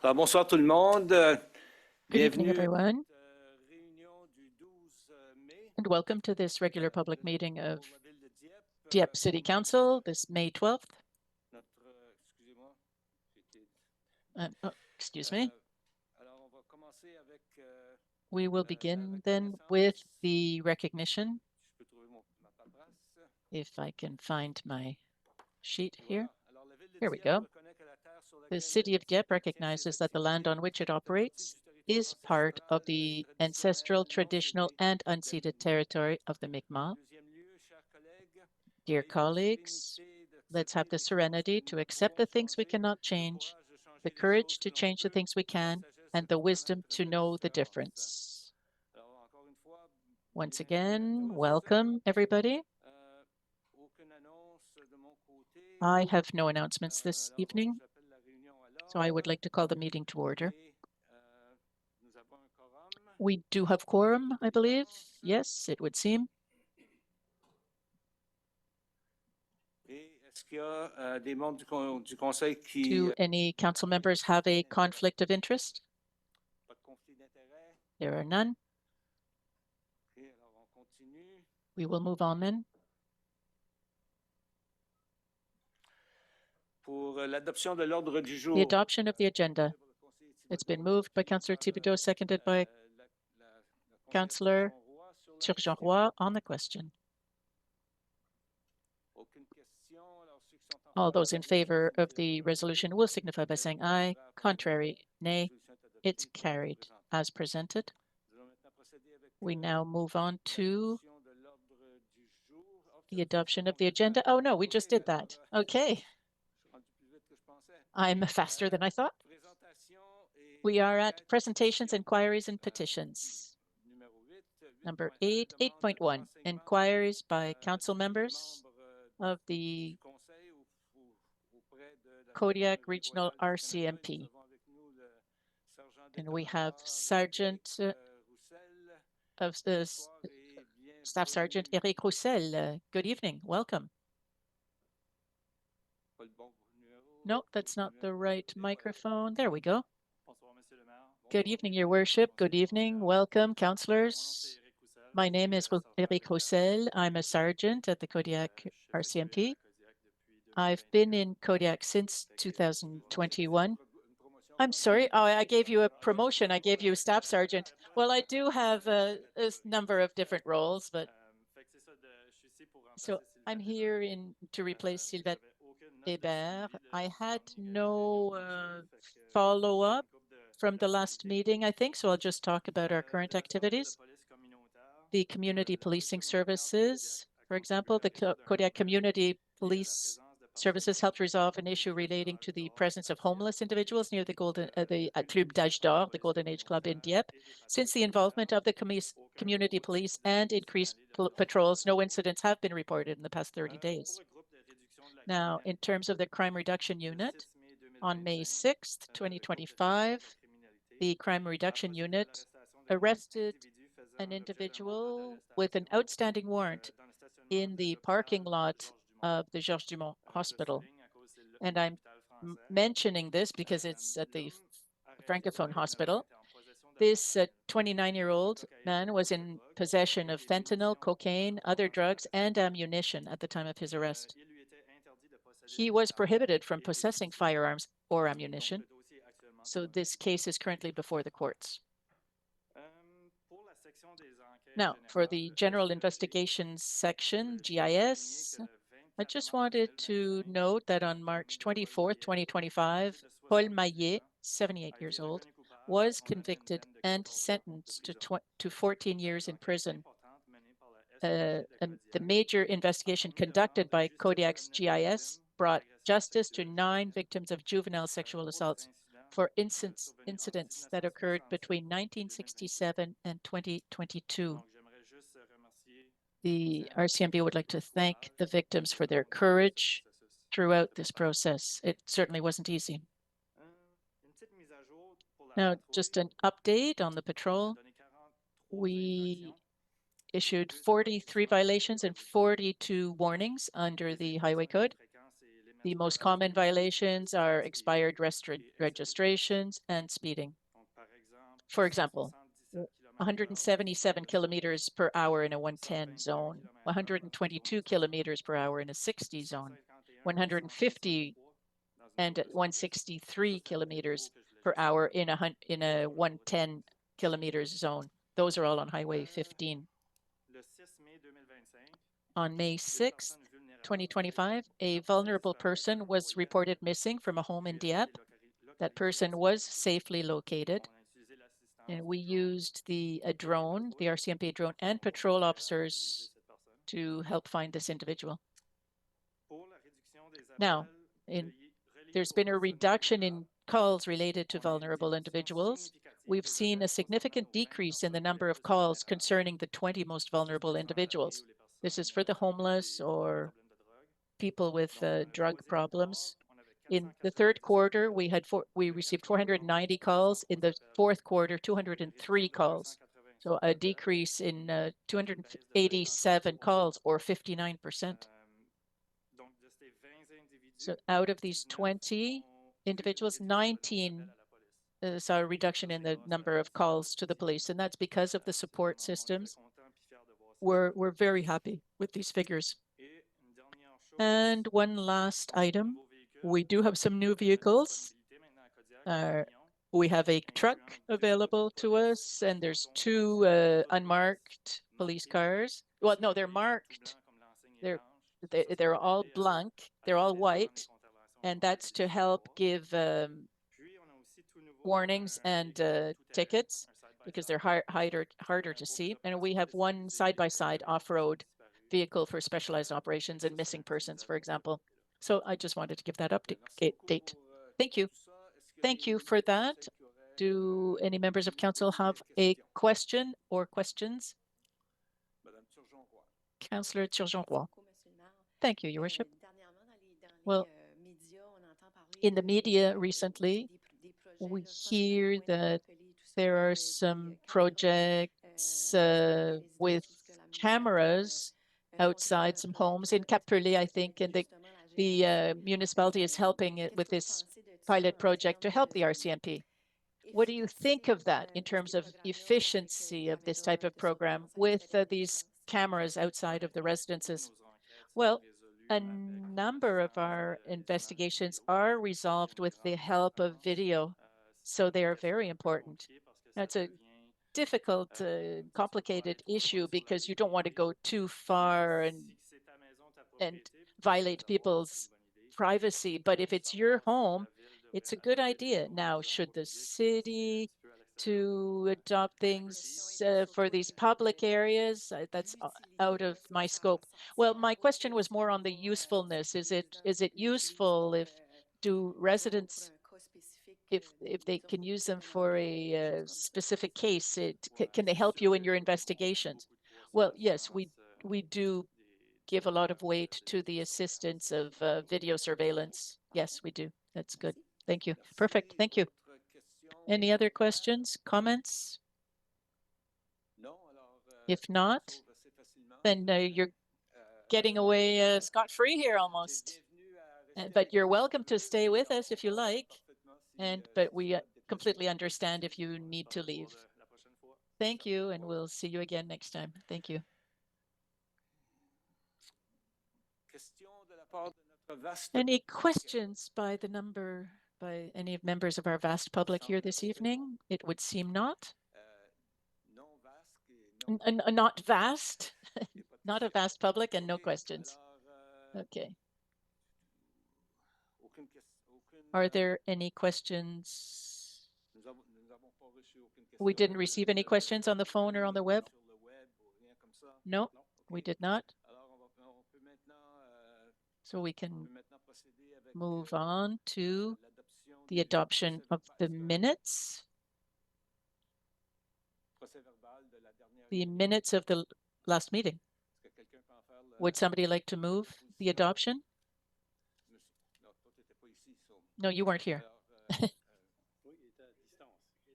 Alors, bonsoir tout le monde. Good evening, Bienvenue everyone, à cette réunion du 12 mai and welcome to this regular public meeting of pour la ville de Dieppe. Dieppe City Council this May 12th. Excusez-moi. Excuse me. Alors, on va commencer avec. We will begin then with the recognition, Je peux trouver ma paperasse. if I can find my sheet here. Voilà. Alors, la ville de Here we Dieppe go. reconnaît que la terre sur The laquelle city of Dieppe elle tient ses recognizes that the land activités on which it fait partie operates du is territoire part of ancestral, the traditionnel ancestral, non traditional, cédé and des unceded Mi'kmaq. territory of the En Mi'kmaq. deuxième lieu, chers collègues, Dear ayez la colleagues, sérénité let's have d'accepter the les choses que serenity nous to ne accept pouvons the things we changer, cannot le change, courage de the changer les courage choses to que l'on change the peut things we et la can, sagesse and de the wisdom reconnaître to la know the différence. difference. Alors, encore une fois, Once bienvenue à again, tous. welcome, everybody. Aucune annonce de mon côté. I have no announcements this Alors, evening, j'appelle la réunion à so I would l'ordre like to call the meeting to order. et nous avons un quorum. We do have quorum, I believe. Yes, it would seem. Et est-ce qu'il y a des membres du conseil qui Do any council members have a conflict of interest? pas de conflit d'intérêt? There are none. OK, alors on continue. We will move on then. Pour l'adoption de l'ordre du jour. The adoption of the agenda. It's been moved by Councillor Thibodeau, seconded by Councillor Turgeon-Roy on the question. All those in favor of the resolution will signify by saying aye. Contrary, nay. It's carried as presented. We now move on to the adoption of the agenda. Oh, no, we just did that. Okay. I'm faster than I thought. We are at presentations, inquiries, and petitions. Number 8.1, inquiries by council members of the Kodiak Regional RCMP. And we have Sergeant of the Staff Sergeant Eric Roussel. Good evening, welcome. No, that's not the right microphone. There we go. Good evening, Your Worship. Good evening. Welcome, councillors. My name is Eric Roussel. I'm a sergeant at the Kodiak RCMP. I've been in Kodiak since 2021. I'm sorry. Oh, I gave you a promotion. I gave you a staff sergeant. Well, I do have a number of different roles, but so I'm here to replace Sylvette Hébert. I had no follow-up from the last meeting, I think, so I'll just talk about our current activities. The community policing services, for example, the Kodiak Community Police Services helped resolve an issue relating to the presence of homeless individuals near the Club d'Âge d'Or, the Golden Age Club in Dieppe. Since the involvement of the community police and increased patrols, no incidents have been reported in the past 30 days. Now, in terms of the crime reduction unit, on May 6th, 2025, the crime reduction unit arrested an individual with an outstanding warrant in the parking lot of the Georges Dumont Hospital. And I'm mentioning this because it's at the Francophone Hospital. This 29-year-old man was in possession of fentanyl, cocaine, other drugs, and ammunition at the time of his arrest. He was prohibited from possessing firearms or ammunition, so this case is currently before the courts. Now, for the General Investigations section, GIS, I just wanted to note that on March 24th, 2025, Paul Maillet, 78 years old, was convicted and sentenced to 14 years in prison. The major investigation conducted by Kodiak's GIS brought justice to 9 victims of juvenile sexual assaults for incidents that occurred between 1967 and 2022. The RCMP would like to thank the victims for their courage throughout this process. It certainly wasn't easy. Now, just an update on the patrol. We issued 43 violations and 42 warnings under the Highway Code. The most common violations are expired registrations and speeding. For example, 177 kilometers per hour in a 110 zone, 122 kilometers per hour in a 60 zone, 150 and 163 kilometers per hour in a 110 kilometers zone. Those are all on Highway 15. On May 6th, 2025, a vulnerable person was reported missing from a home in Dieppe. That person was safely located, and we used a drone, the RCMP drone, and patrol officers to help find this individual. Now, there's been a reduction in calls related to vulnerable individuals. We've seen a significant decrease in the number of calls concerning the 20 most vulnerable individuals. This is for the homeless or people with drug problems. In the third quarter, we received 490 calls. In the fourth quarter, 203 calls. So a decrease in 287 calls, or 59%. So out of these 20 individuals, 19 saw a reduction in the number of calls to the police, and that's because of the support systems. We're very happy with these figures. And one last item, we do have some new vehicles. We have a truck available to us, and there's two unmarked police cars. Well, no, they're marked. They're all blank. They're all white, and that's to help give warnings and tickets because they're harder to see. And we have one side-by-side off-road vehicle for specialized operations and missing persons, for example. So I just wanted to give that update. Thank you. Thank you for that. Do any members of council have a question or questions? Councillor Turgeon-Roy. Thank you, Your Worship. Well, in the media recently, we hear that there are some projects with cameras outside some homes in Cap-Pelé, I think, and the municipality is helping it with this pilot project to help the RCMP. What do you think of that in terms of efficiency of this type of program with these cameras outside of the residences? Well, a number of our investigations are resolved with the help of video, so they are very important. That's a difficult, complicated issue because you don't want to go too far and violate people's privacy. But if it's your home, it's a good idea. Now, should the city to adopt things for these public areas? That's out of my scope. Well, my question was more on the usefulness. Is it useful do residents, if they can use them for a specific case, can they help you in your investigations? Well, yes, we do give a lot of weight to the assistance of video surveillance. Yes, we do. That's good. Thank you. Perfect. Thank you. Any other questions, comments? If not, then you're getting away scot-free here almost. But you're welcome to stay with us if you like. But we completely understand if you need to leave. Thank you, and we'll see you again next time. Thank you. Any questions by any members of our vast public here this evening? It would seem not. Not vast, not a vast public, and no questions. Okay. Are there any questions? We didn't receive any questions on the phone or on the web? No, we did not. So we can move on to the adoption of the minutes. The minutes of the last meeting. Would somebody like to move the adoption? No, you weren't here.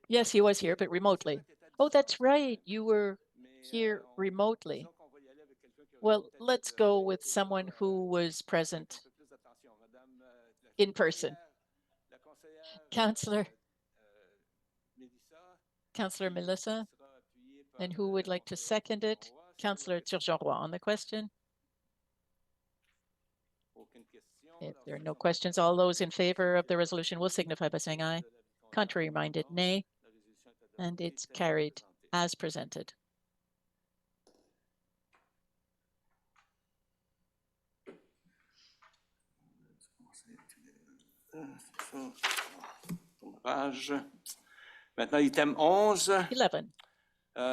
Yes, he was here, but remotely. Oh, that's right. You were here remotely. Well, let's go with someone who was present. in person. La conseillère Councillor Mélissa, Councillor qui Melissa, sera appuyée par and who would like to conseillère second it? Turgeon-Roy. Councillor Turgeon-Roy on the question. Aucune question. If Alors, there are ceux no qui sont en questions, faveur all de those in l'adoption favor of de the la resolution will signify by saying aye. de l'avis contraire, Contrary-minded, non. nay, La résolution est adoptée and it's telle que carried présentée. as presented. Page. Maintenant, item 11. 11.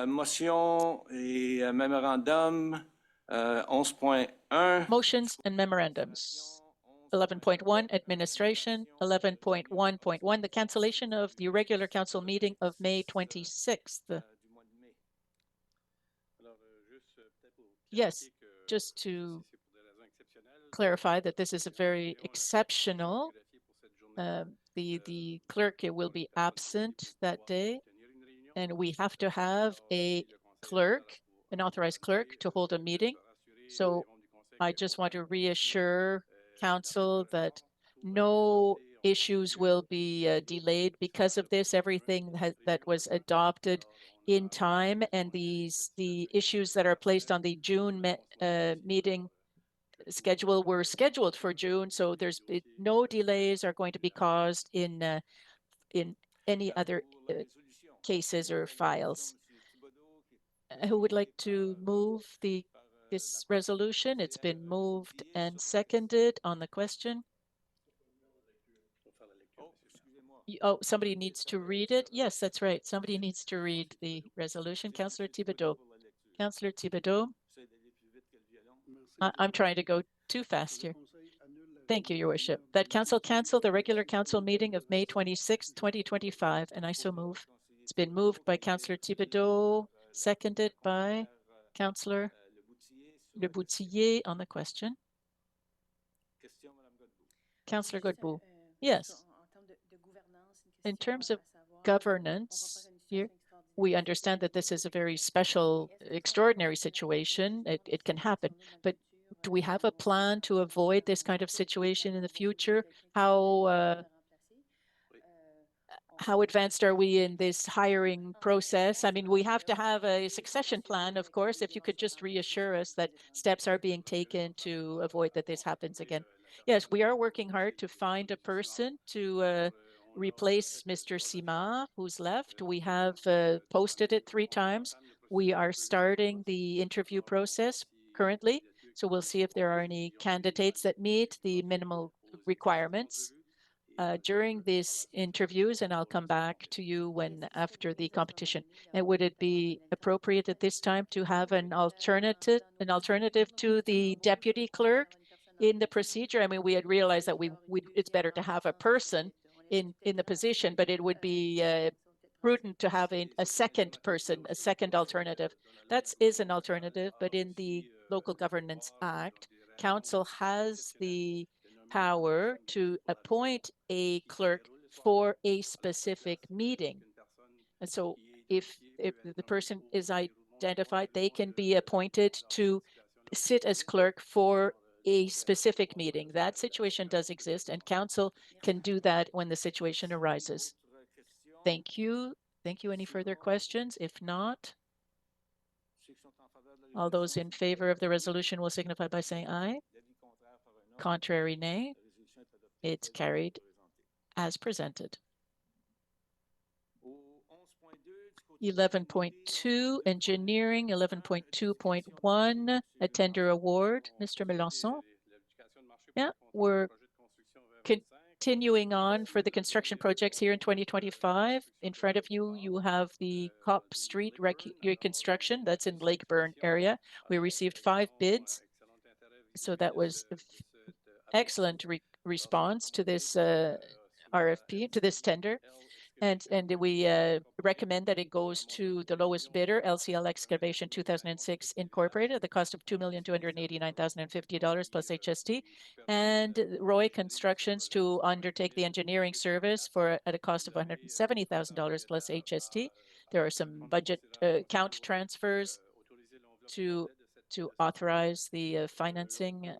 Motion et mémorandum 11.1. Motions and memorandums. 11.1, administration. 11.1.1, the cancellation of the regular council meeting of May 26th. Yes, just to clarify that this is a very exceptional. The clerk will be absent that day, and we have to have a clerk, an authorized clerk, to hold a meeting. So I just want to reassure council that no issues will be delayed because of this. Everything that was adopted in time, and the issues that are placed on the June meeting schedule were scheduled for June. So no delays are going to be caused in any other cases or files. Who would like to move this resolution? It's been moved and seconded on the question. Oh, somebody needs to read it. Yes, that's right. Somebody needs to read the resolution. Councillor Thibodeau. Councillor Thibodeau. I'm trying to go too fast here. Thank you, Your Worship. That council cancel the regular council meeting of May 26, 2025, and I so move. It's been moved by Councillor Thibodeau, seconded by Councillor Le Boutillier on the question. Councillor Godbout. Yes. In terms of governance here, we understand that this is a very special, extraordinary situation. It can happen, but do we have a plan to avoid this kind of situation in the future? How advanced are we in this hiring process? I mean, we have to have a succession plan, of course. If you could just reassure us that steps are being taken to avoid that this happens again. Yes, we are working hard to find a person to replace Mr. Simard, who's left. We have posted it 3 times. We are starting the interview process currently. So we'll see if there are any candidates that meet the minimal requirements during these interviews, and I'll come back to you after the competition. And would it be appropriate at this time to have an alternative to the deputy clerk in the procedure? I mean, we had realized that it's better to have a person in the position, but it would be prudent to have a second person, a second alternative. That is an alternative, but in the Local Governance Act, council has the power to appoint a clerk for a specific meeting. And so if the person is identified, they can be appointed to sit as clerk for a specific meeting. That situation does exist, and council can do that when the situation arises. Thank you. Thank you. Any further questions? If not, all those in favor of the resolution will signify by saying aye. Contrary, nay. It's carried as presented. 11.2, engineering. 11.2.1, a tender award. Mr. Melançon. Yeah, we're continuing on for the construction projects here in 2025. In front of you, you have the Cop Street reconstruction. That's in Lakeburn area. We received 5 bids. So that was excellent response to this RFP, to this tender. And we recommend that it goes to the lowest bidder, LCL Excavation 2006 Incorporated, at the cost of $2,289,050 plus HST, and Roy Constructions to undertake the engineering service at a cost of $170,000 plus HST. There are some budget count transfers to authorize the financing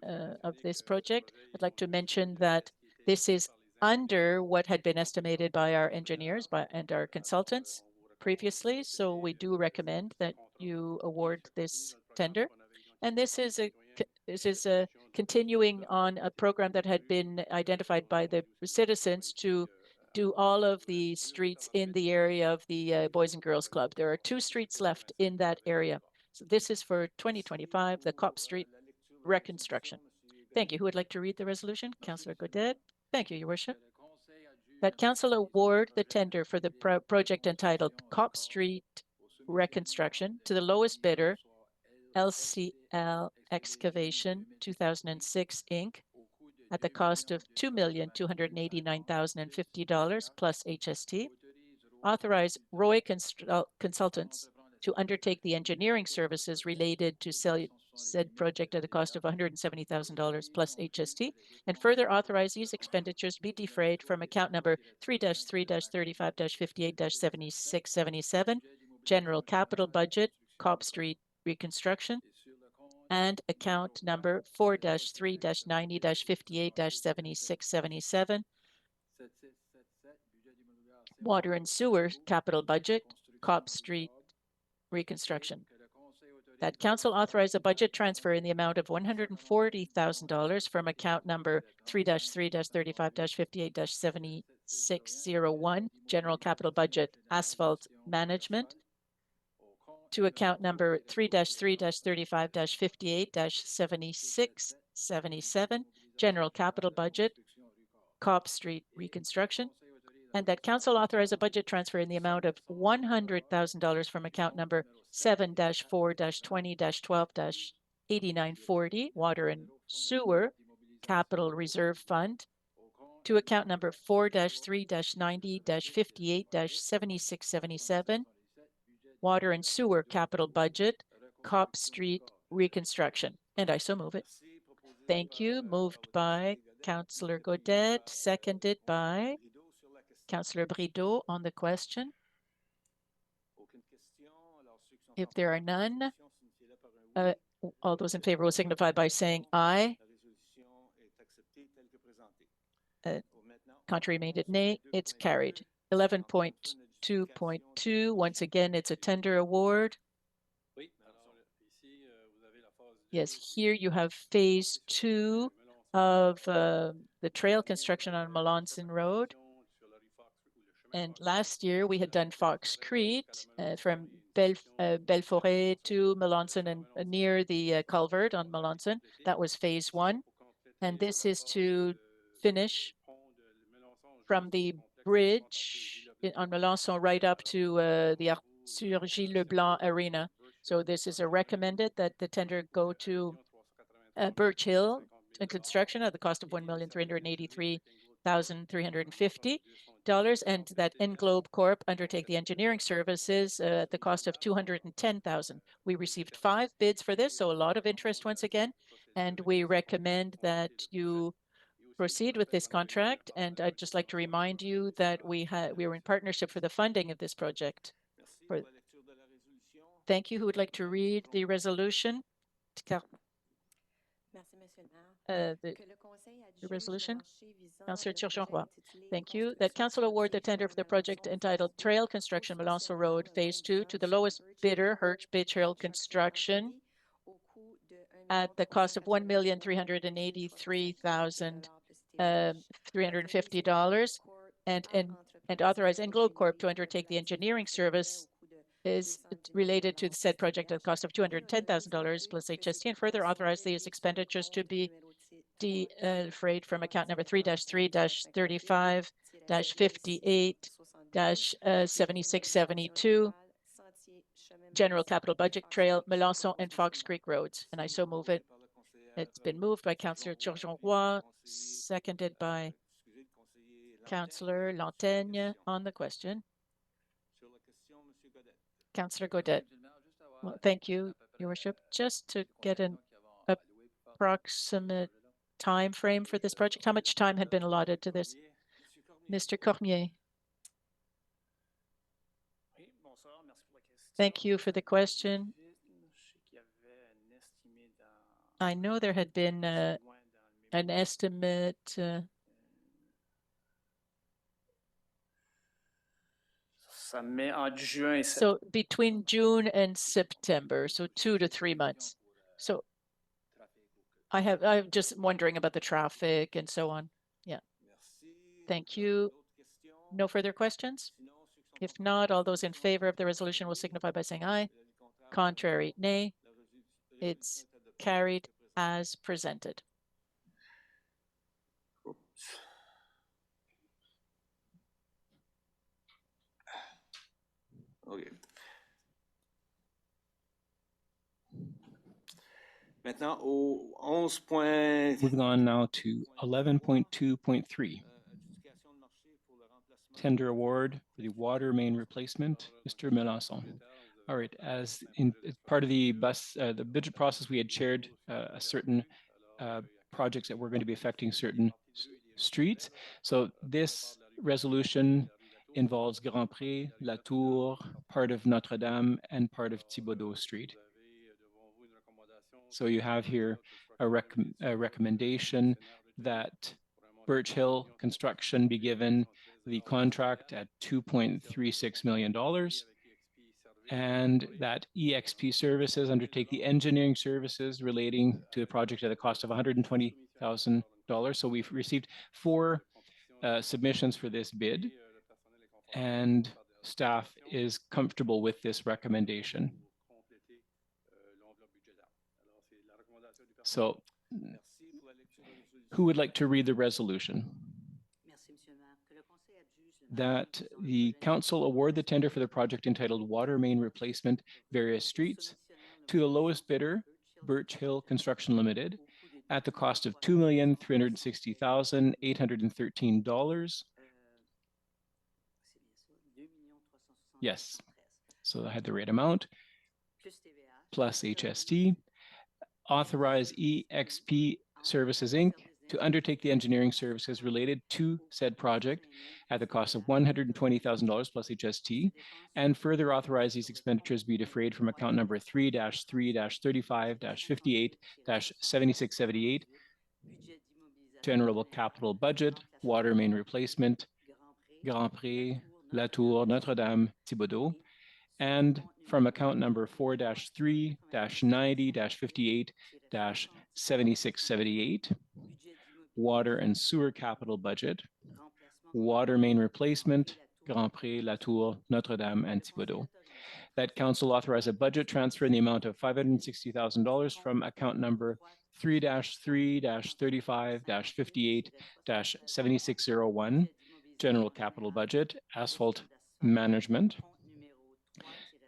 of this project. I'd like to mention that This is under what had been estimated by our engineers and our consultants previously. So we do recommend that you award this tender. And this is a continuing on a program that had been identified by the citizens to do all of the streets in the area of the Boys and Girls Club. There are 2 streets left in that area. So this is for 2025, the Cop Street reconstruction. Thank you. Who would like to read the resolution? Councillor Godet. Thank you, Your Worship. That Council award the tender for the project entitled Cop Street Reconstruction to the lowest bidder, LCL Excavation 2006 Inc., at the cost of $2,289,050 plus HST. Authorize Roy Consultants to undertake the engineering services related to said project at a cost of $170,000 plus HST, and further authorize these expenditures be defrayed from account number 3-3-35-58-7677, General Capital Budget, Cop Street Reconstruction, and account number 4-3-90-58-7677, Water and Sewer Capital Budget, Cop Street Reconstruction. That Council authorize a budget transfer in the amount of $140,000 from account number 3-3-35-58-7601, General Capital Budget, Asphalt Management, to account number 3-3-35-58-7677, General Capital Budget, Cop Street Reconstruction, and that Council authorize a budget transfer in the amount of $100,000 from account number 7-4-20-12-8940, Water and Sewer Capital Reserve Fund, to account number 4-3-90-58-7677, Water and Sewer Capital Budget, Cop Street Reconstruction. And I so move it. Thank you. Moved by Councillor Godet, seconded by Councillor Brideau on the question. If there are none, all those in favor will signify by saying aye. Contrary-minded nay. It's carried. 11.2.2, once again, it's a tender award. Yes, here you have phase 2 of the trail construction on Melanson Road. And last year we had done Fox Creek from Belforêt to Melanson and near the culvert on Melanson. That was phase 1. And this is to finish from the bridge on Melanson right up to the Arthur Gilles Leblanc Arena. So this is a recommended that the tender go to Birch Hill in construction at the cost of $1,383,350, and that Englobe Corp undertake the engineering services at the cost of $210,000. We received 5 bids for this, so a lot of interest once again, and we recommend that you proceed with this contract. And I'd just like to remind you that we were in partnership for the funding of this project. Thank you. Who would like to read the resolution? The resolution? Councillor Turgeon-Roy. Thank you. That Council award the tender for the project entitled Trail Construction Melanson Road Phase 2 to the lowest bidder, Hirsch Bay Trail Construction, at the cost of $1,383,350, and authorize Englobe Corp to undertake the engineering service is related to the said project at the cost of $210,000 plus HST, and further authorize these expenditures to be defrayed from account number 3-3-35-58-7672, General Capital Budget Trail, Melanson and Fox Creek Roads. And I so move it. It's been moved by Councillor Turgeon-Roy, seconded by Councillor Lantaigne on the question. Councillor Godet. Well, thank you, Your Worship. Just to get an approximate time frame for this project, how much time had been allotted to this? Mr. Cormier. Thank you for the question. I know there had been an estimate Ça me met entre juin et So between June and September, so 2 to 3 months. So I'm just wondering about the traffic and so on. Yeah. Thank you. No further questions? If not, all those in favor of the resolution will signify by saying aye. Contrary, nay. It's carried as presented. OK. Maintenant, au 11. Moving on now to 11.2.3. Tender award for the water main replacement, Mr. Melanson. All right, as part of the budget process, we had shared a certain projects that were going to be affecting certain streets. So this resolution involves Grand Pré, La Tour, part of Notre Dame, and part of Thibaudeau Street. So you have here a recommendation that Birch Hill construction be given the contract at $2.36 million, and that EXP Services undertake the engineering services relating to the project at a cost of $120,000. So we've received 4 submissions for this bid, and staff is comfortable with this recommendation. So who would like to read the resolution? That the council award the tender for the project entitled Water Main Replacement Various Streets to the lowest bidder, Birch Hill Construction Limited, at the cost of $2,360,813. Yes, so I had the right amount, plus HST. Authorize EXP Services, Inc. to undertake the engineering services related to said project at the cost of $120,000 plus HST, and further authorize these expenditures be defrayed from account number 3-3-35-58-7678, General Capital Budget, Water Main Replacement, Grand Pré, La Tour, Notre Dame, Thibaudeau, and from account number 4-3-90-58-7678, Water and Sewer Capital Budget, Water Main Replacement, Grand Pré, La Tour, Notre Dame, and Thibaudeau. That council authorize a budget transfer in the amount of $560,000 from account number 3-3-35-58-7601, General Capital Budget, Asphalt Management,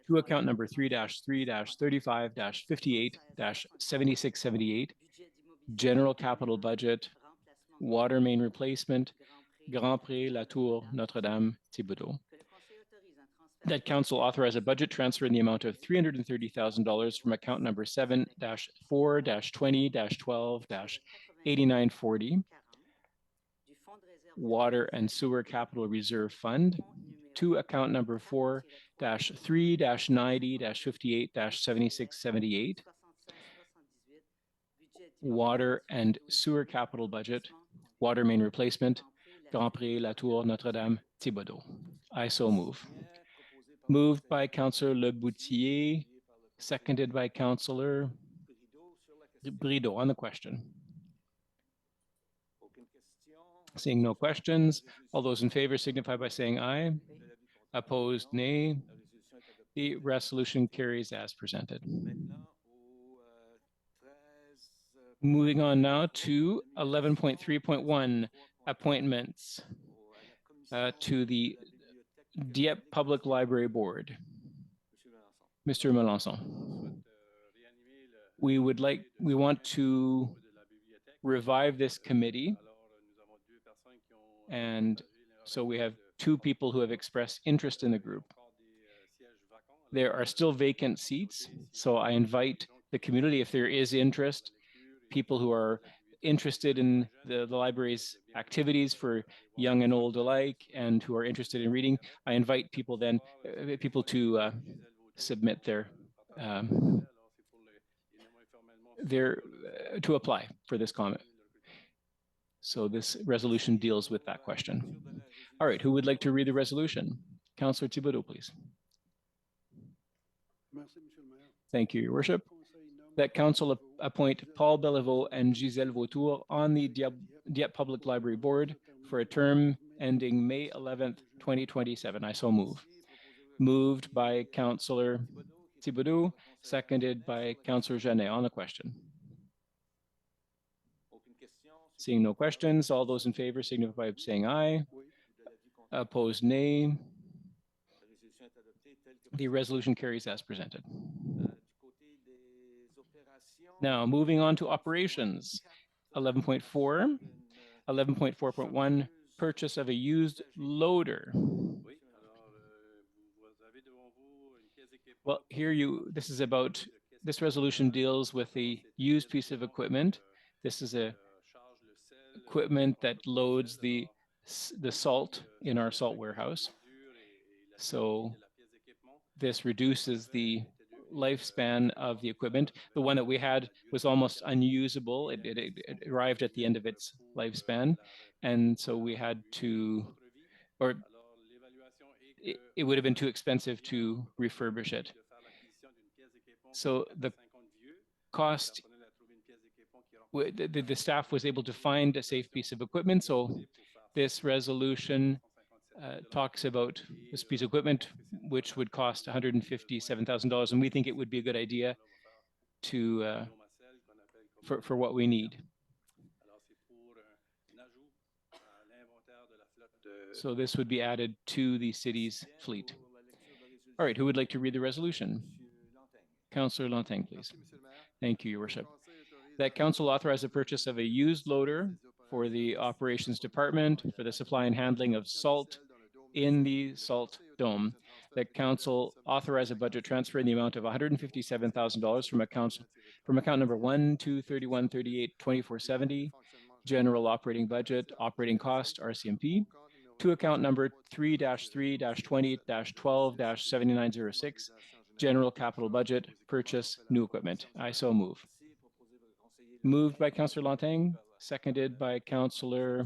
to account number 3-3-35-58-7678, General Capital Budget, Water Main Replacement, Grand Pré, La Tour, Notre Dame, Thibaudeau. That council authorize a budget transfer in the amount of $330,000 from account number 7-4-20-12-8940, Water and Sewer Capital Reserve Fund, to account number 4-3-90-58-7678, Water and Sewer Capital Budget, Water Main Replacement, Grand Pré, La Tour, Notre Dame, Thibaudeau. I so move. Moved by Councillor Le Boutier, seconded by Councillor Brideau on the question. Seeing no questions, all those in favor signify by saying aye. Opposed, nay. The resolution carries as presented. Moving on now to 11.3.1, appointments to the Dieppe Public Library Board. Mr. Melanson. We want to revive this committee, and so we have 2 people who have expressed interest in the group. There are still vacant seats, so I invite the community, if there is interest, people who are interested in the library's activities for young and old alike, and who are interested in reading, I invite people to submit to apply for this comment. So this resolution deals with that question. All right, who would like to read the resolution? Councillor Thibodeau, please. Thank you, Your Worship. That Council appoint Paul Bellevaux and Gisèle Vautour on the Dieppe Public Library Board for a term ending May 11th, 2027. I so move. Moved by Councillor Thibodeau, seconded by Councillor Jeannet. On the question. Seeing no questions, all those in favor signify by saying aye. Opposed, nay. The resolution carries as presented. Now, moving on to operations. 11.4, 11.4.1, purchase of a used loader. Well, this resolution deals with the used piece of equipment. This is a equipment that loads the salt in our salt warehouse. So this reduces the lifespan of the equipment. The one that we had was almost unusable. It arrived at the end of its lifespan. And so we had to, or it would have been too expensive to refurbish it. So the cost, the staff was able to find a safe piece of equipment. So this resolution talks about this piece of equipment, which would cost $157,000, and we think it would be a good idea to for what we need. So this would be added to the city's fleet. All right, who would like to read the resolution? Councillor Lanting, please. Thank you, Your Worship. That Council authorize the purchase of a used loader for the Operations Department for the supply and handling of salt in the Salt Dome. That Council authorize a budget transfer in the amount of $157,000 from account number 1-231-38-2470, General Operating Budget, Operating Cost, RCMP, to account number 3-3-20-12-7906, General Capital Budget, Purchase New Equipment. I so move. Moved by Councillor Lanting, seconded by Councillor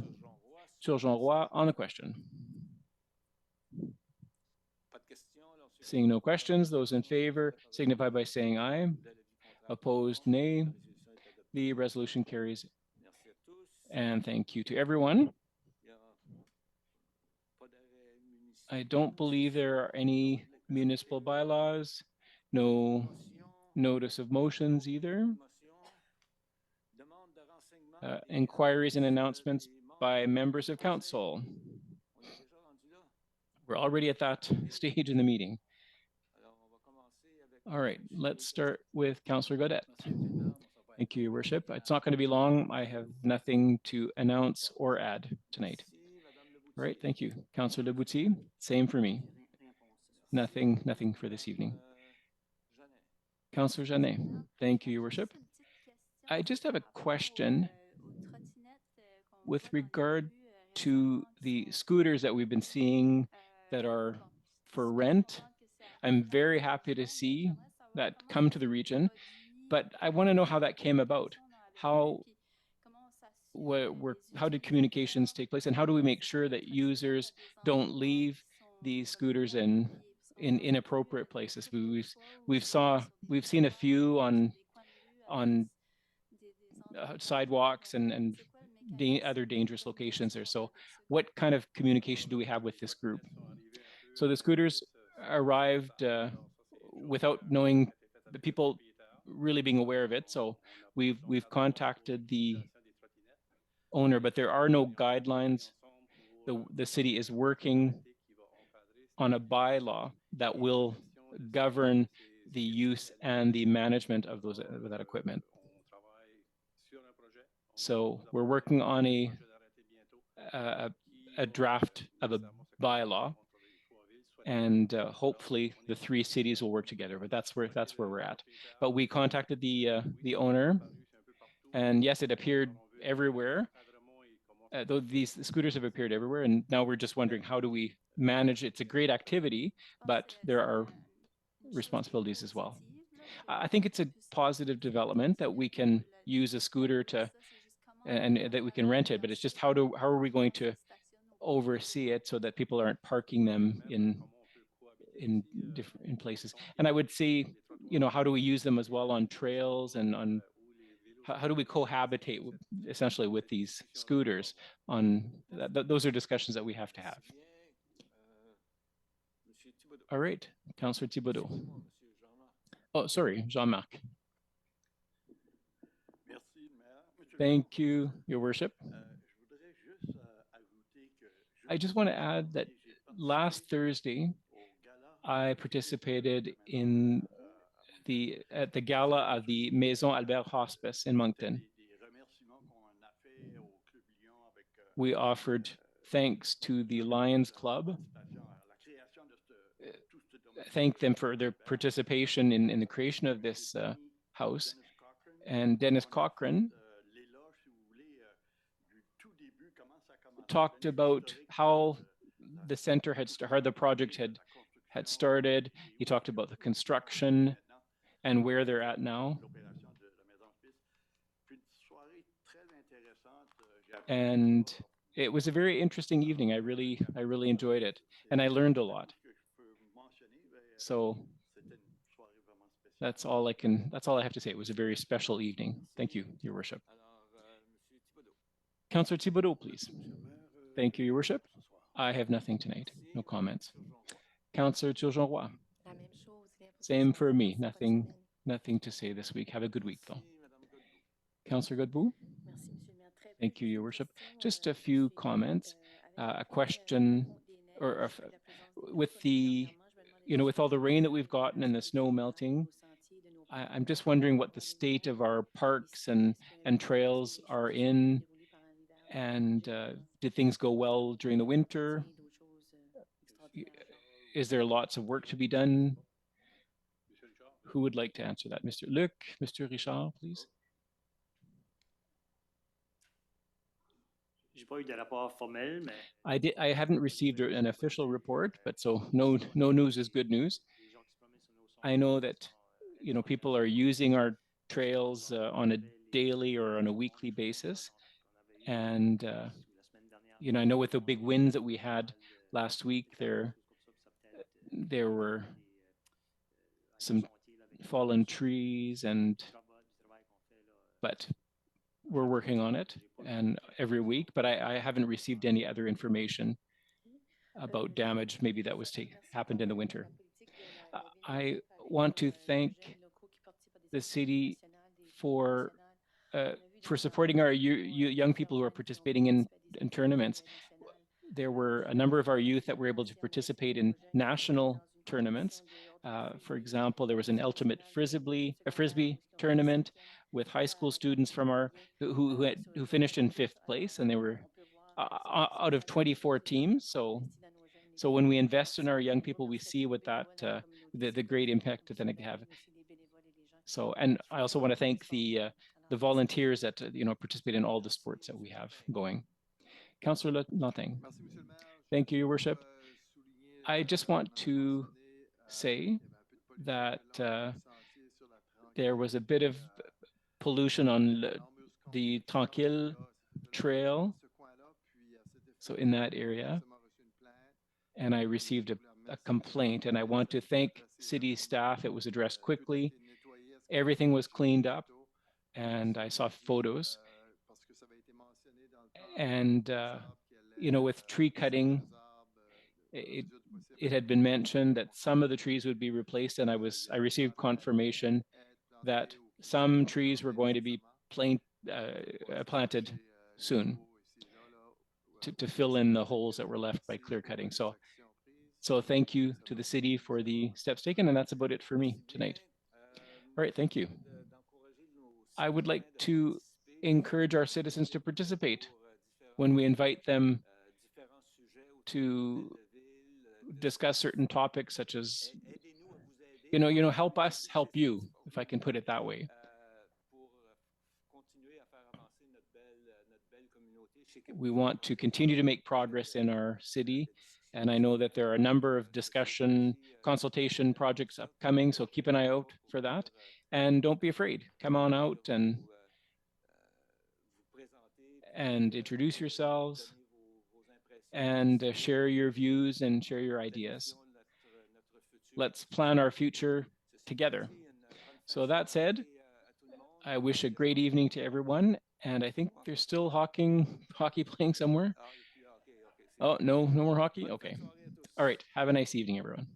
Turgeon-Roy. On the question. Seeing no questions, those in favor signify by saying aye. Opposed, nay. The resolution carries. And thank you to everyone. I don't believe there are any municipal bylaws, no notice of motions either. Inquiries and announcements by members of council. We're already at that stage in the meeting. All right, let's start with Councillor Gaudette. Thank you, Your Worship. It's not going to be long. I have nothing to announce or add tonight. All right, thank you. Councillor Lebouty, same for me. Nothing for this evening. Councillor Jeannet, thank you, Your Worship. I just have a question with regard to the scooters that we've been seeing that are for rent. I'm very happy to see that come to the region, but I want to know how that came about. How did communications take place, and how do we make sure that users don't leave these scooters in inappropriate places? We've seen a few on sidewalks and other dangerous locations there. So what kind of communication do we have with this group? So the scooters arrived without knowing the people really being aware of it. So we've contacted the owner, but there are no guidelines. The city is working on a bylaw that will govern the use and the management of that equipment. So we're working on a draft of a bylaw, and hopefully the three cities will work together. But that's where we're at. But we contacted the owner, and yes, it appeared everywhere. Though these scooters have appeared everywhere, and now we're just wondering, how do we manage it? It's a great activity, but there are responsibilities as well. I think it's a positive development that we can use a scooter and that we can rent it, but it's just how are we going to oversee it so that people aren't parking them in in different places. And I would see, how do we use them as well on trails and on how do we cohabitate essentially with these scooters on those are discussions that we have to have. All right, Councillor Thibodeau. Oh, sorry, Jean-Marc. Thank you, Your Worship. I just want to add that last Thursday, I participated at the gala of the Maison Albert Hospice in Moncton. We offered thanks to the Lions Club, thank them for their participation in the creation of this house. And Dennis Cochran talked about how the center how the project had started. He talked about the construction and where they're at now. And it was a very interesting evening. I really enjoyed it, and I learned a lot. So that's all I have to say. It was a very special evening. Thank you, Your Worship. Councillor Thibodeau, please. Thank you, Your Worship. I have nothing tonight. No comments. Councillor Turgeon-Roy. Same for me. Nothing to say this week. Have a good week, though. Councillor Godbout. Thank you, Your Worship. Just a few comments. A question, or with with all the rain that we've gotten and the snow melting, I'm just wondering what the state of our parks and trails are in, and did things go well during the winter? Is there lots of work to be done? Who would like to answer that? Mr. Luc, Mr. Richard, please. I haven't received an official report, but so no news is good news. I know that people are using our trails on a daily or on a weekly basis, and I know with the big winds that we had last week, there were some fallen trees, but we're working on it and every week, but I haven't received any other information about damage maybe that was happened in the winter. I want to thank the city for supporting our young people who are participating in tournaments. There were a number of our youth that were able to participate in national tournaments. For example, there was an ultimate frisbee tournament with high school students from who finished in 5th place, and they were out of 24 teams. So when we invest in our young people, we see what that the great impact that they have. So, and I also want to thank the volunteers that participate in all the sports that we have going. Councillor Lanting. Thank you, Your Worship. I just want to say that there was a bit of pollution on the Tranquille Trail, so in that area, and I received a complaint, and I want to thank city staff. It was addressed quickly. Everything was cleaned up, and I saw photos. And with tree cutting, it had been mentioned that some of the trees would be replaced, and I received confirmation that some trees were going to be planted soon to fill in the holes that were left by clear cutting. So thank you to the city for the steps taken, and that's about it for me tonight. All right, thank you. I would like to encourage our citizens to participate when we invite them to discuss certain topics, such as, help us help you, if I can put it that way. We want to continue to make progress in our city, and I know that there are a number of consultation projects upcoming, so keep an eye out for that. And don't be afraid. Come on out and introduce yourselves and share your views and share your ideas. let's plan our future together. So that said, I wish a great evening to everyone. And I think there's still hockey playing somewhere. Oh, no more hockey? Okay. All right. Have a nice evening, everyone.